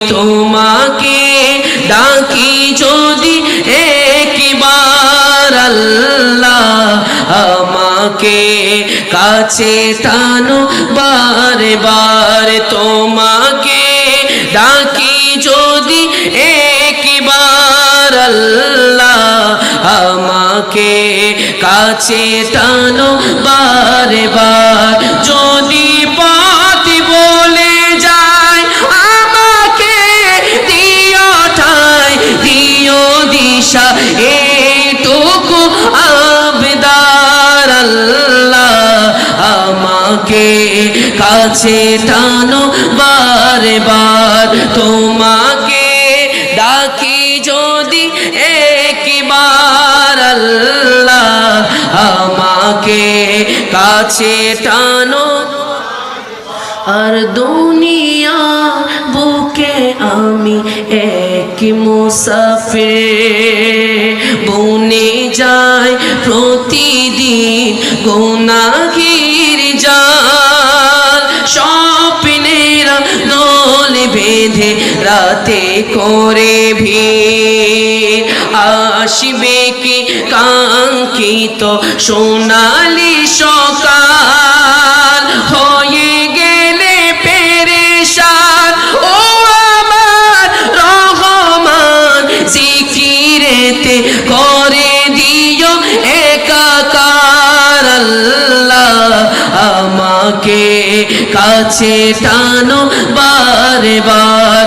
তোমাকে ডাকি যদি একবার আল্লাহ, আমাকে কাছে টানো বারে বারে। তোমাকে ডাকি যদি একবার আল্লাহ, আমাকে কাছে টানো বারে বার। যদি পথ বলে যায় আমাকে দিও ঠাই, দিও দিশা, এইটুকু আবদার আল্লাহ, আমাকে কাছে টানো বারে বার। তোমাকে ডাকি যদি একবার আল্লাহ, আমাকে কাছে টানো। আর দুনিয়া বুকে আমি এক মুসাফির, বনে যায় প্রতিদিন গুনাহের জাল। স্বপ্নেরা দল বেঁধে রাতে করে ভিড়, আসবে কি কাঙ্ক্ষিত সোনালি সকাল। হয়ে গেলে পেরেশান ও আমার রহমান, জিকিরেতে করে দিও একাকার আল্লাহ, আমাকে কাছে টানো বারে বার।